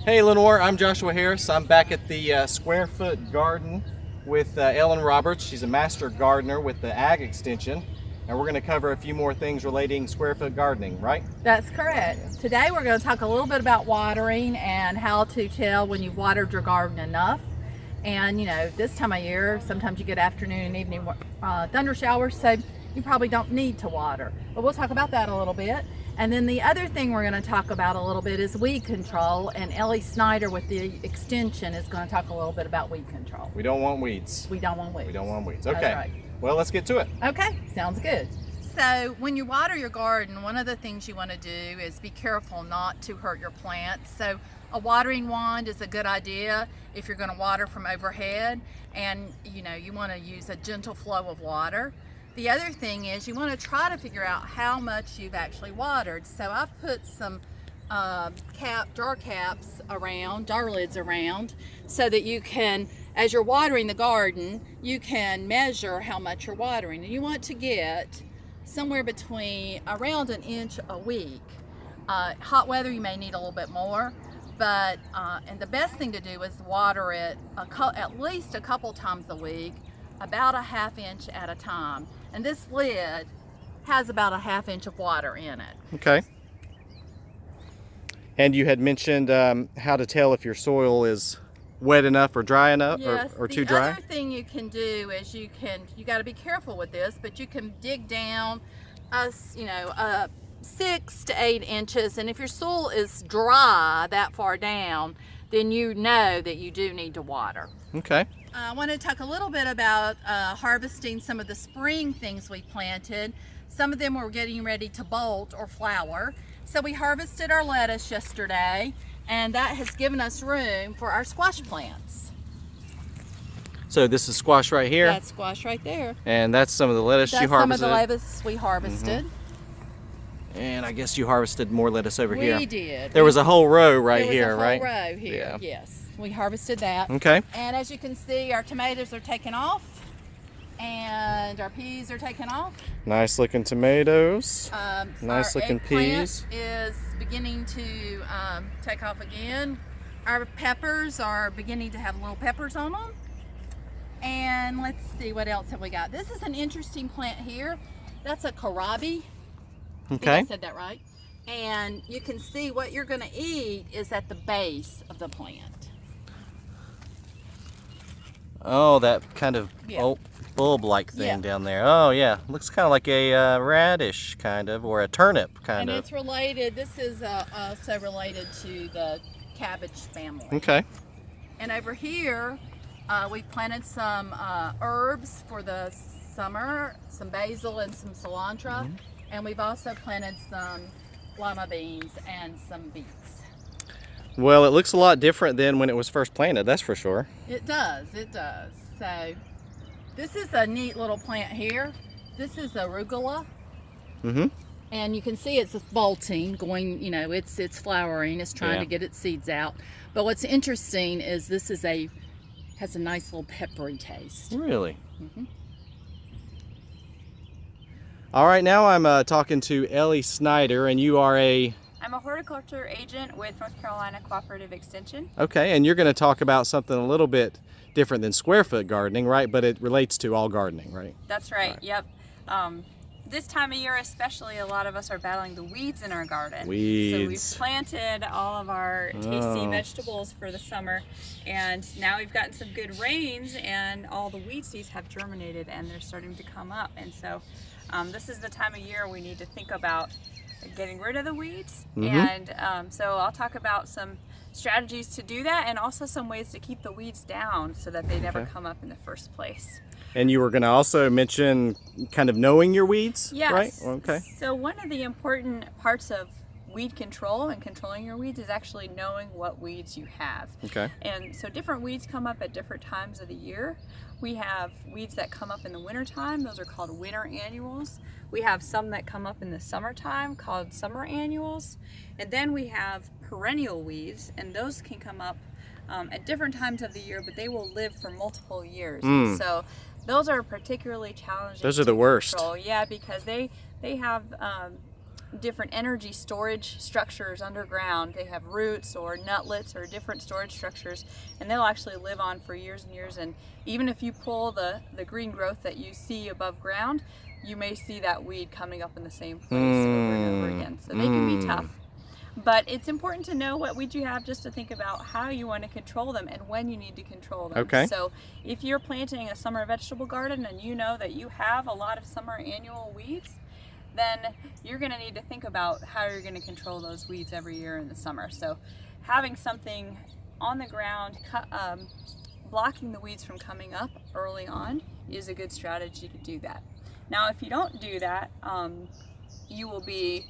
Hey Lenore, I'm Joshua Harris. I'm back at the Square Foot Garden with Ellen Roberts. She's a master gardener with the Ag Extension, and we're going to cover a few more things relating square foot gardening, right? That's correct. Today we're going to talk a little bit about watering and how to tell when you've watered your garden enough. And you know, this time of year, sometimes you get afternoon and evening thunder showers, so you probably don't need to water. But we'll talk about that a little bit. And then the other thing we're going to talk about a little bit is weed control. And Eli Snyder with the Extension is going to talk a little bit about weed control. We don't want weeds. We don't want weeds. We don't want weeds. Okay. That's right. Well, let's get to it. Okay, sounds good. So when you water your garden, one of the things you want to do is be careful not to hurt your plants. So a watering wand is a good idea if you're going to water from overhead, and you know, you want to use a gentle flow of water. The other thing is you want to try to figure out how much you've actually watered. So I've put some jar caps around, jar lids around, so that you can, as you're watering the garden, you can measure how much you're watering. And you want to get somewhere between around an inch a week. Hot weather, you may need a little bit more, but and the best thing to do is water it at least a couple times a week, about a half inch at a time. And this lid has about a half inch of water in it. Okay. And you had mentioned how to tell if your soil is wet enough or dry enough, yes, or too dry? The other thing you can do is you got to be careful with this, but you can dig down 6 to 8 inches, and if your soil is dry that far down, then you know that you do need to water. Okay. I want to talk a little bit about harvesting some of the spring things we planted. Some of them were getting ready to bolt or flower. So we harvested our lettuce yesterday, and that has given us room for our squash plants. So this is squash right here? That's squash right there. And that's some of the lettuce you harvested? That's some of the lettuce we harvested. Mm-hmm. And I guess you harvested more lettuce over here. We did. There was a whole row right here, right? There was a whole row here, yeah. Yes. We harvested that. Okay. And as you can see, our tomatoes are taking off, and our peas are taking off. Nice looking tomatoes. Nice looking peas. Is beginning to take off again. Our peppers are beginning to have little peppers on them. And let's see, what else have we got? This is an interesting plant here. That's a kohlrabi. Okay. I think I said that right. And you can see what you're going to eat is at the base of the plant. Oh, that kind of bulb-like thing down there. Oh, yeah. Looks kind of like a radish, kind of, or a turnip, kind of. And it's related. This is also related to the cabbage family. Okay. And over here, we've planted some herbs for the summer, some basil and some cilantro. Mm-hmm. And we've also planted some lima beans and some beets. Well, it looks a lot different than when it was first planted, that's for sure. It does, it does. So this is a neat little plant here. This is arugula. Mm-hmm. And you can see it's bolting, going, you know, it's flowering, it's trying to get its seeds out. But what's interesting is this is has a nice little peppery taste. Really? Mm-hmm. All right, now I'm talking to Eli Snyder, and you are I'm a horticulture agent with North Carolina Cooperative Extension. Okay, and you're going to talk about something a little bit different than square foot gardening, right? But it relates to all gardening, right? That's right. Yep. This time of year especially, a lot of us are battling the weeds in our garden. Weeds. So we've planted all of our tasty vegetables for the summer, and now we've gotten some good rains, and all the weed seeds have germinated and they're starting to come up. And so this is the time of year we need to think about getting rid of the weeds. Mm-hmm. And so I'll talk about some strategies to do that, and also some ways to keep the weeds down so that they never come up in the first place. And you were going to also mention kind of knowing your weeds, yes. Right? Okay. So one of the important parts of weed control and controlling your weeds is actually knowing what weeds you have. Okay. And so different weeds come up at different times of the year. We have weeds that come up in the wintertime. Those are called winter annuals. We have some that come up in the summertime called summer annuals. And then we have perennial weeds, and those can come up at different times of the year, but they will live for multiple years. So those are particularly challenging. Those are the worst. Control. Yeah, because they have different energy storage structures underground. They have roots or nutlets or different storage structures, and they'll actually live on for years and years. And even if you pull the green growth that you see above ground, you may see that weed coming up in the same place over and over again. So they can be tough. But it's important to know what weeds you have, just to think about how you want to control them and when you need to control them. Okay. So if you're planting a summer vegetable garden and you know that you have a lot of summer annual weeds, then you're going to need to think about how you're going to control those weeds every year in the summer. So having something on the ground blocking the weeds from coming up early on is a good strategy to do that. Now if you don't do that, you will be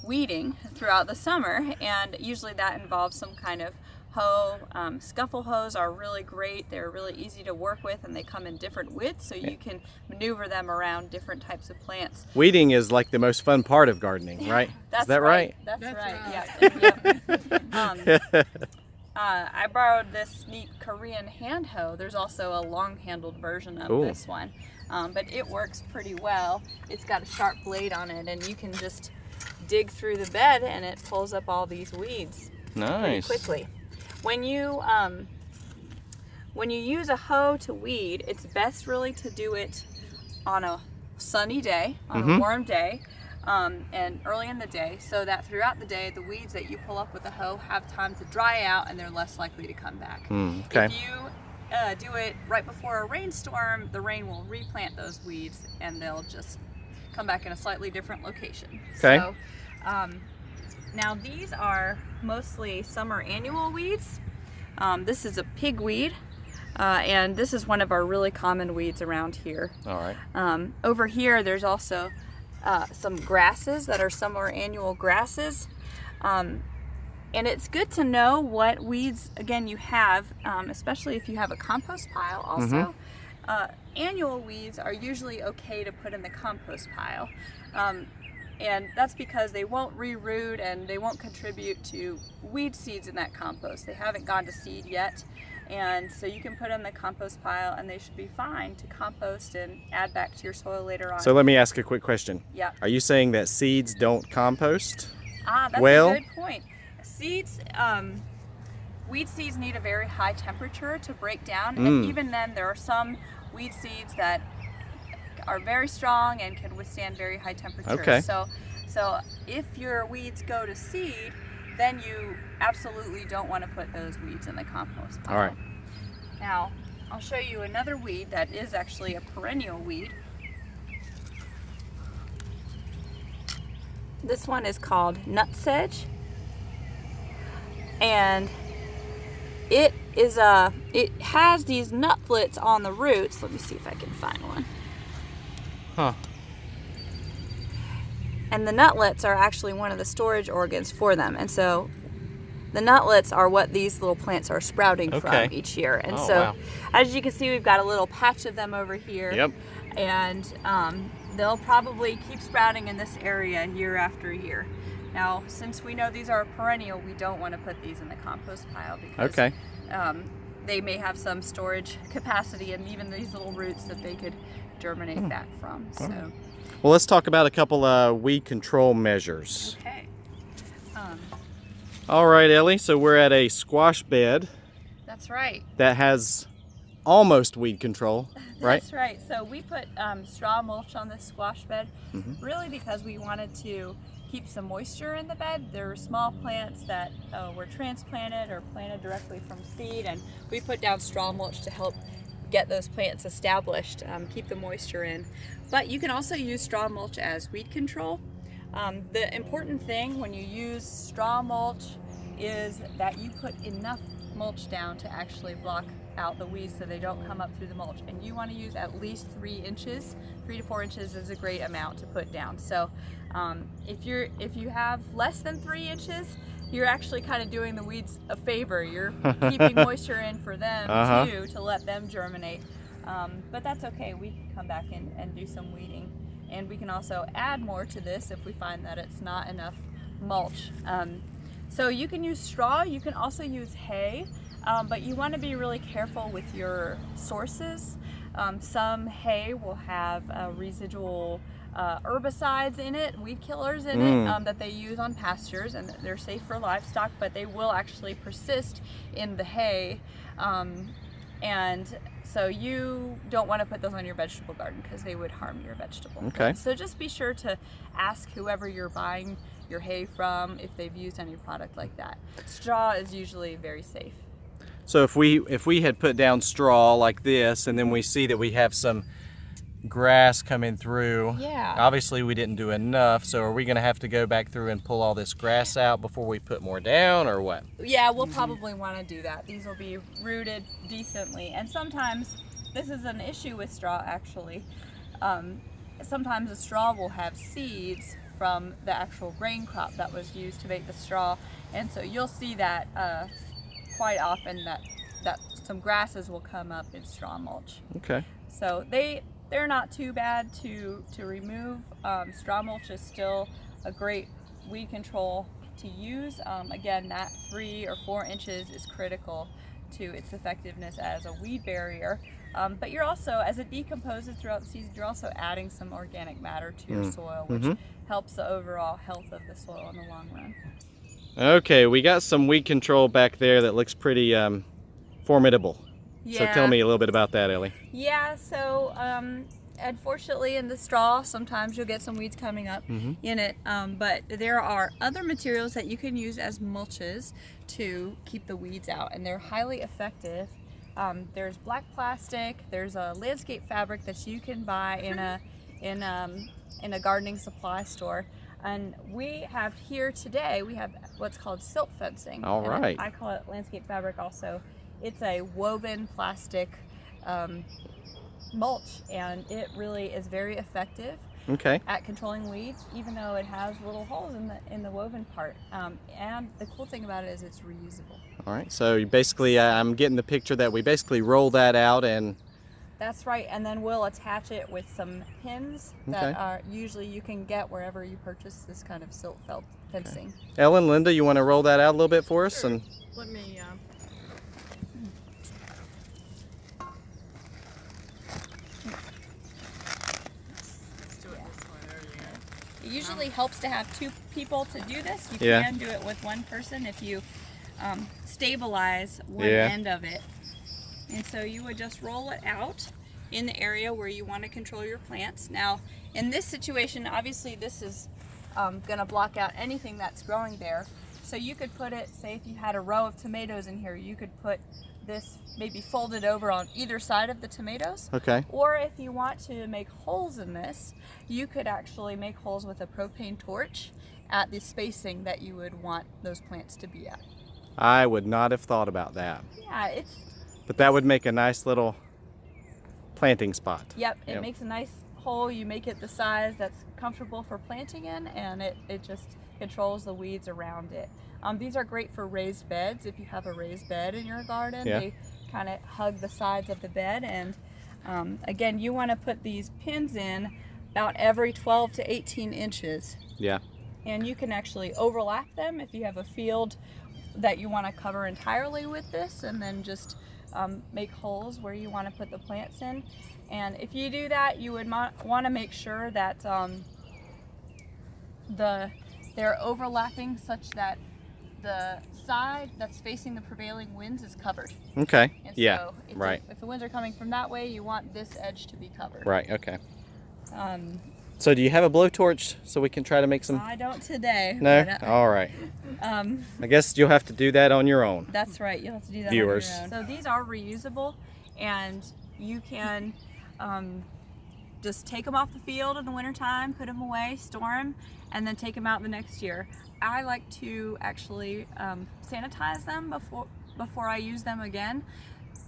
weeding throughout the summer, and usually that involves some kind of hoe. Scuffle hoes are really great. They're really easy to work with, and they come in different widths, so you can maneuver them around different types of plants. Weeding is like the most fun part of gardening, right? That's is that right? That's right. Yeah. I borrowed this neat Korean hand hoe. There's also a long-handled version of this one, but it works pretty well. It's got a sharp blade on it, and you can just dig through the bed and it pulls up all these weeds pretty quickly. When you use a hoe to weed, it's best really to do it on a sunny day, on a warm day, and early in the day, so that throughout the day the weeds that you pull up with the hoe have time to dry out and they're less likely to come back. Okay. If you do it right before a rainstorm, the rain will replant those weeds and they'll just come back in a slightly different location. Okay. So, now these are mostly summer annual weeds. This is a pigweed, and this is one of our really common weeds around here. All right. Over here there's also some grasses that are summer annual grasses. And it's good to know what weeds, again, you have, especially if you have a compost pile also. Annual weeds are usually okay to put in the compost pile, and that's because they won't re-root and they won't contribute to weed seeds in that compost. They haven't gone to seed yet, and so you can put in the compost pile and they should be fine to compost and add back to your soil later on. So let me ask a quick question. Yeah. Are you saying that seeds don't compost? That's a good point. Seeds, weed seeds need a very high temperature to break down, and even then there are some weed seeds that are very strong and can withstand very high temperatures. Okay. So if your weeds go to seed, then you absolutely don't want to put those weeds in the compost pile. All right. Now, I'll show you another weed that is actually a perennial weed. This one is called nutsedge, and it has these nutlets on the roots. Let me see if I can find one. Huh. And the nutlets are actually one of the storage organs for them. And so the nutlets are what these little plants are sprouting from each year. And wow. As you can see, we've got a little patch of them over here. Yep. And they'll probably keep sprouting in this area year after year. Now, since we know these are perennial, we don't want to put these in the compost pile because they may have some storage capacity, and even these little roots that they could germinate back from. So, well, let's talk about a couple of weed control measures. Okay. All right, Ellie. So we're at a squash bed. That's right. That has almost weed control, right? That's right. So we put straw mulch on this squash bed, really because we wanted to keep some moisture in the bed. There were small plants that were transplanted or planted directly from seed, and we put down straw mulch to help get those plants established, keep the moisture in. But you can also use straw mulch as weed control. The important thing when you use straw mulch is that you put enough mulch down to actually block out the weeds so they don't come up through the mulch, and you want to use at least 3 inches. 3 to 4 inches is a great amount to put down. So if you have less than 3 inches, you're actually kind of doing the weeds a favor. You're keeping moisture in for them too, to let them germinate. But that's okay. We can come back in and do some weeding, and we can also add more to this if we find that it's not enough mulch. So you can use straw, you can also use hay, but you want to be really careful with your sources. Some hay will have residual herbicides in it, weed killers in it that they use on pastures, and they're safe for livestock, but they will actually persist in the hay. And so you don't want to put those on your vegetable garden because they would harm your vegetable. Okay. So just be sure to ask whoever you're buying your hay from if they've used any product like that. Straw is usually very safe. So if we had put down straw like this, and then we see that we have some grass coming through, Yeah. obviously we didn't do enough, so are we going to have to go back through and pull all this grass out before we put more down, or what? Yeah, we'll probably want to do that. These will be rooted decently, and sometimes this is an issue with straw actually. Sometimes the straw will have seeds from the actual grain crop that was used to make the straw, and so you'll see that quite often that some grasses will come up in straw mulch. Okay. So they're not too bad to remove. Straw mulch is still a great weed control to use. Again, that 3 or 4 inches is critical to its effectiveness as a weed barrier. But you're also, as it decomposes throughout the season, you're also adding some organic matter to your soil, which helps the overall health of the soil in the long run. Okay, we got some weed control back there that looks pretty formidable. Yeah. So tell me a little bit about that, Ellie. Yeah, so unfortunately in the straw, sometimes you'll get some weeds coming up in it, but there are other materials that you can use as mulches to keep the weeds out, and they're highly effective. There's black plastic, there's a landscape fabric that you can buy in a gardening supply store. And we have here today, we have what's called silt fencing. All right. I call it landscape fabric also. It's a woven plastic mulch, and it really is very effective at controlling weeds, even though it has little holes in the woven part. And the cool thing about it is it's reusable. All right, so you basically, I'm getting the picture that we basically roll that out and... That's right, and then we'll attach it with some pins that are usually you can get wherever you purchase this kind of silt fencing. Okay. Ellen, Linda, you want to roll that out a little bit for us? Sure. And Let me let's do it this way. There you go. It usually helps to have 2 people to do this. You can do it with 1 person if you stabilize one end of it. And so you would just roll it out in the area where you want to control your plants. Now, in this situation, obviously this is going to block out anything that's growing there. So you could put it, say if you had a row of tomatoes in here, you could put this maybe folded over on either side of the tomatoes. okay. Or if you want to make holes in this, you could actually make holes with a propane torch at the spacing that you would want those plants to be at. I would not have thought about that. Yeah, But that would make a nice little planting spot. Yep, it makes a nice hole. You make it the size that's comfortable for planting in, and it just controls the weeds around it. These are great for raised beds. If you have a raised bed in your garden, they kind of hug the sides of the bed. And again, you want to put these pins in about every 12 to 18 inches. Yeah. And you can actually overlap them if you have a field that you want to cover entirely with this, and then just make holes where you want to put the plants in. And if you do that, you would want to make sure that they're overlapping such that the side that's facing the prevailing winds is covered. Okay. And yeah. So if the winds are coming from that way, you want this edge to be covered. Right. Okay. So do you have a blowtorch so we can try to make some? I don't today. No. All right. I guess you'll have to do that on your own. That's right. You'll have to do that Viewers. on your own. So these are reusable, and you can just take them off the field in the wintertime, put them away, store them, and then take them out the next year. I like to actually sanitize them before I use them again,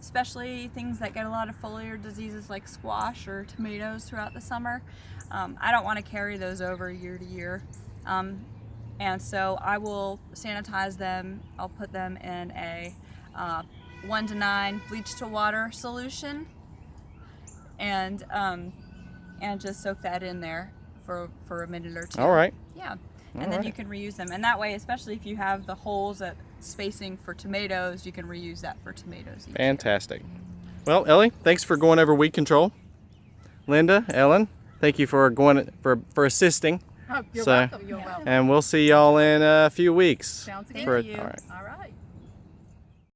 especially things that get a lot of foliar diseases like squash or tomatoes throughout the summer. I don't want to carry those over year to year. And so I will sanitize them. I'll put them in a 1 to 9 bleach to water solution, and just soak that in there for a minute or 2. All right. Yeah. And then you can reuse them. And that way, especially if you have the holes at spacing for tomatoes, you can reuse that for tomatoes. Fantastic. Well, Ellie, thanks for going over weed control. Linda, Ellen, thank you for for assisting. Oh, you're So- welcome. You're welcome. And we'll see y'all in a few weeks. Sounds good. For- to you. all right. All right.